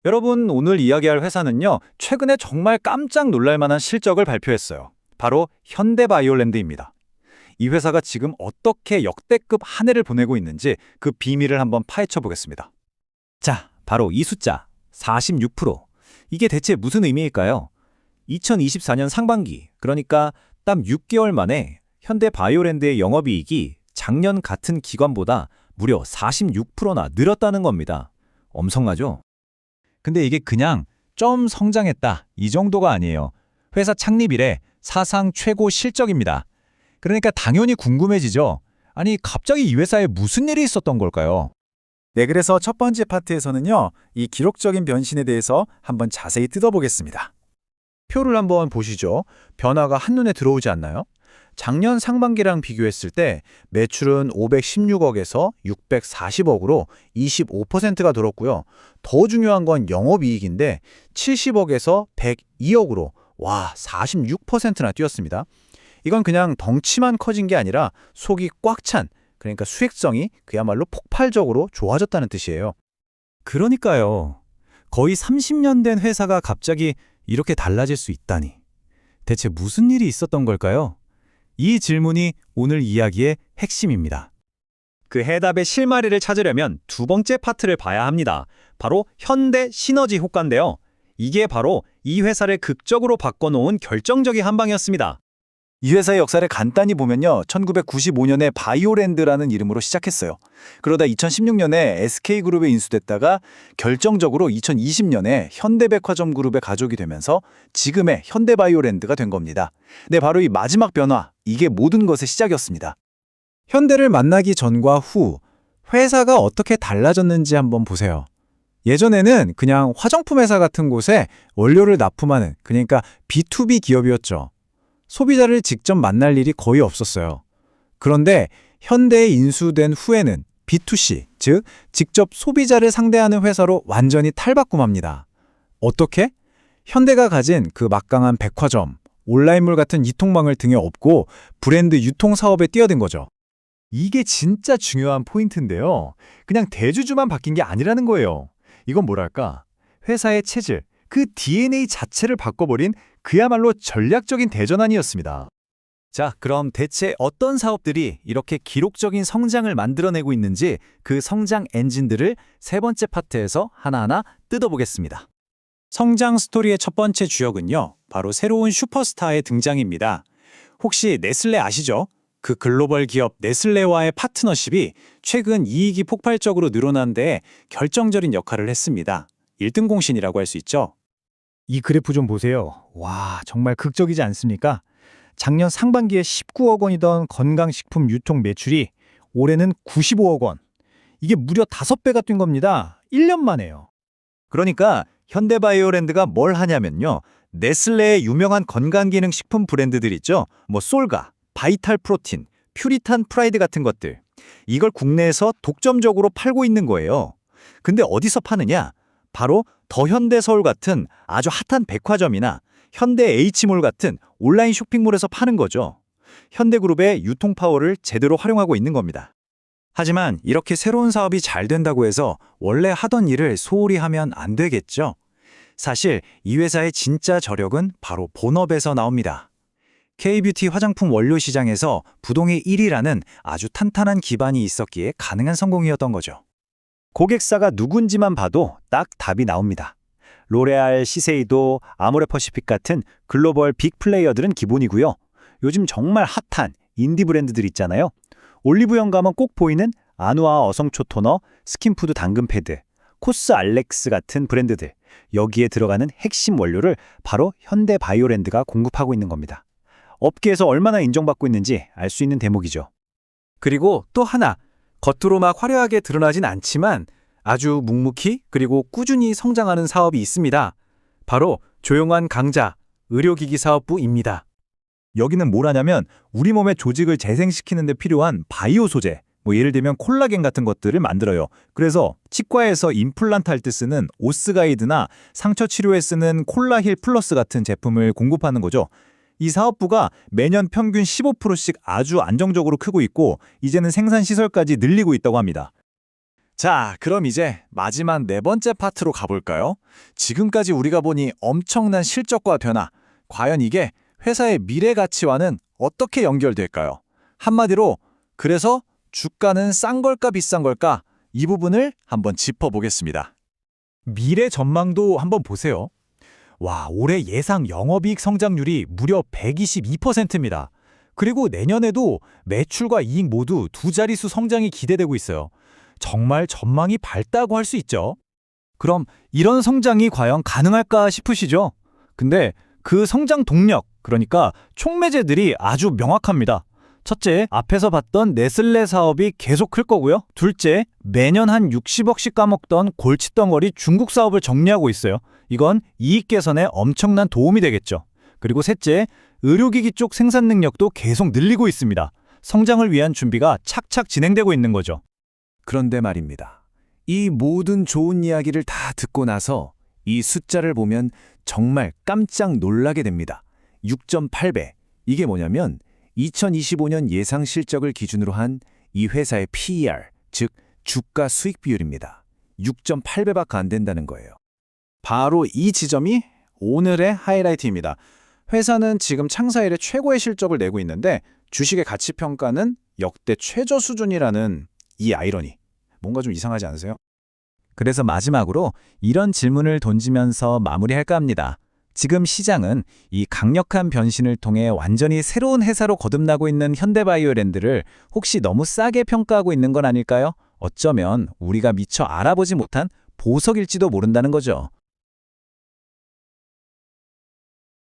여러분, 오늘 이야기할 회사는요, 최근에 정말 깜짝 놀랄 만한 실적을 발표했어요. 바로 현대바이오랜드입니다. 이 회사가 지금 어떻게 역대급 한 해를 보내고 있는지 그 비밀을 한번 파헤쳐 보겠습니다. 자, 바로 이 숫자, 46%. 이게 대체 무슨 의미일까요? 2024년 상반기, 그러니까 딱 6개월 만에 현대바이오랜드의 영업이익이 작년 같은 기간보다 무려 46%나 늘었다는 겁니다. 엄청나죠? 근데 이게 그냥 좀 성장했다 이 정도가 아니에요. 회사 창립 이래 사상 최고 실적입니다. 그러니까 당연히 궁금해지죠. 아니 갑자기 이 회사에 무슨 일이 있었던 걸까요? 네, 그래서 첫 번째 파트에서는요, 이 기록적인 변신에 대해서 한번 자세히 뜯어보겠습니다. 표를 한번 보시죠. 변화가 한눈에 들어오지 않나요? 작년 상반기랑 비교했을 때 매출은 516억에서 640억으로 25%가 늘었고요. 더 중요한 건 영업이익인데 70억에서 102억으로 46%나 뛰었습니다. 이건 그냥 덩치만 커진 게 아니라 속이 꽉 찬, 그러니까 수익성이 그야말로 폭발적으로 좋아졌다는 뜻이에요. 그러니까요. 거의 30년 된 회사가 갑자기 이렇게 달라질 수 있다니. 대체 무슨 일이 있었던 걸까요? 이 질문이 오늘 이야기의 핵심입니다. 그 해답의 실마리를 찾으려면 두 번째 파트를 봐야 합니다. 바로 현대 시너지 효과인데요. 이게 바로 이 회사를 극적으로 바꿔놓은 결정적인 한 방이었습니다. 이 회사의 역사를 간단히 보면요, 1995년에 바이오랜드라는 이름으로 시작했어요. 그러다 2016년에 SK그룹에 인수됐다가 결정적으로 2020년에 현대백화점 그룹의 가족이 되면서 지금의 현대바이오랜드가 된 겁니다. 네, 바로 이 마지막 변화, 이게 모든 것의 시작이었습니다. 현대를 만나기 전과 후 회사가 어떻게 달라졌는지 한번 보세요. 예전에는 그냥 화장품 회사 같은 곳에 원료를 납품하는, 그러니까 B2B 기업이었죠. 소비자를 직접 만날 일이 거의 없었어요. 그런데 현대에 인수된 후에는 B2C, 즉 직접 소비자를 상대하는 회사로 완전히 탈바꿈합니다. 어떻게? 현대가 가진 그 막강한 백화점, 온라인몰 같은 이통망을 등에 업고 브랜드 유통 사업에 뛰어든 거죠. 이게 진짜 중요한 포인트인데요. 그냥 대주주만 바뀐 게 아니라는 거예요. 이건 뭐랄까? 회사의 체질, 그 DNA 자체를 바꿔버린 그야말로 전략적인 대전환이었습니다. 자, 그럼 대체 어떤 사업들이 이렇게 기록적인 성장을 만들어내고 있는지 그 성장 엔진들을 세 번째 파트에서 하나하나 뜯어보겠습니다. 성장 스토리의 첫 번째 주역은요, 바로 새로운 슈퍼스타의 등장입니다. 혹시 네슬레 아시죠? 그 글로벌 기업 네슬레와의 파트너십이 최근 이익이 폭발적으로 늘어난 데에 결정적인 역할을 했습니다. 1등 공신이라고 할 수 있죠. 이 그래프 좀 보세요. 와, 정말 극적이지 않습니까? 작년 상반기에 19억 원이던 건강식품 유통 매출이 올해는 95억 원. 이게 무려 5배가 뛴 겁니다. 1년 만에요. 그러니까 현대바이오랜드가 뭘 하냐면요, 네슬레의 유명한 건강기능식품 브랜드들 있죠. 뭐 솔가, 바이탈 프로틴, 퓨리탄 프라이드 같은 것들. 이걸 국내에서 독점적으로 팔고 있는 거예요. 근데 어디서 파느냐? 바로 더현대서울 같은 아주 핫한 백화점이나 현대 H몰 같은 온라인 쇼핑몰에서 파는 거죠. 현대그룹의 유통 파워를 제대로 활용하고 있는 겁니다. 하지만 이렇게 새로운 사업이 잘 된다고 해서 원래 하던 일을 소홀히 하면 안 되겠죠. 사실 이 회사의 진짜 저력은 바로 본업에서 나옵니다. K뷰티 화장품 원료 시장에서 부동의 1위라는 아주 탄탄한 기반이 있었기에 가능한 성공이었던 거죠. 고객사가 누군지만 봐도 딱 답이 나옵니다. 로레알, 시세이도, 아모레퍼시픽 같은 글로벌 빅 플레이어들은 기본이고요. 요즘 정말 핫한 인디 브랜드들 있잖아요. 올리브영 가면 꼭 보이는 아누아 어성초 토너, 스킨푸드 당근 패드, 코스 알렉스 같은 브랜드들. 여기에 들어가는 핵심 원료를 바로 현대바이오랜드가 공급하고 있는 겁니다. 업계에서 얼마나 인정받고 있는지 알 수 있는 대목이죠. 그리고 또 하나, 겉으로 막 화려하게 드러나진 않지만 아주 묵묵히 그리고 꾸준히 성장하는 사업이 있습니다. 바로 조용한 강자 의료기기 사업부입니다. 여기는 뭘 하냐면 우리 몸의 조직을 재생시키는 데 필요한 바이오 소재, 예를 들면 콜라겐 같은 것들을 만들어요. 그래서 치과에서 임플란트 할 때 쓰는 오스가이드나 상처 치료에 쓰는 콜라힐 플러스 같은 제품을 공급하는 거죠. 이 사업부가 매년 평균 15%씩 아주 안정적으로 크고 있고 이제는 생산 시설까지 늘리고 있다고 합니다. 자, 그럼 이제 마지막 네 번째 파트로 가볼까요? 지금까지 우리가 보니 엄청난 실적과 변화, 과연 이게 회사의 미래 가치와는 어떻게 연결될까요? 한마디로, 그래서 주가는 싼 걸까 비싼 걸까? 이 부분을 한번 짚어보겠습니다. 미래 전망도 한번 보세요. 와, 올해 예상 영업이익 성장률이 무려 122%입니다. 그리고 내년에도 매출과 이익 모두 두 자릿수 성장이 기대되고 있어요. 정말 전망이 밝다고 할 수 있죠. 그럼 이런 성장이 과연 가능할까 싶으시죠? 근데 그 성장 동력, 그러니까 촉매제들이 아주 명확합니다. 첫째, 앞에서 봤던 네슬레 사업이 계속 클 거고요. 둘째, 매년 한 60억씩 까먹던 골칫덩어리 중국 사업을 정리하고 있어요. 이건 이익 개선에 엄청난 도움이 되겠죠. 그리고 셋째, 의료기기 쪽 생산 능력도 계속 늘리고 있습니다. 성장을 위한 준비가 착착 진행되고 있는 거죠. 그런데 말입니다. 이 모든 좋은 이야기를 다 듣고 나서 이 숫자를 보면 정말 깜짝 놀라게 됩니다. 6.8배. 이게 뭐냐면 2025년 예상 실적을 기준으로 한 이 회사의 PER, 즉 주가 수익 비율입니다. 6.8배밖에 안 된다는 거예요. 바로 이 지점이 오늘의 하이라이트입니다. 회사는 지금 창사 이래 최고의 실적을 내고 있는데 주식의 가치 평가는 역대 최저 수준이라는 이 아이러니. 뭔가 좀 이상하지 않으세요? 그래서 마지막으로 이런 질문을 던지면서 마무리할까 합니다. 지금 시장은 이 강력한 변신을 통해 완전히 새로운 회사로 거듭나고 있는 현대바이오랜드를 혹시 너무 싸게 평가하고 있는 건 아닐까요? 어쩌면 우리가 미처 알아보지 못한 보석일지도 모른다는 거죠.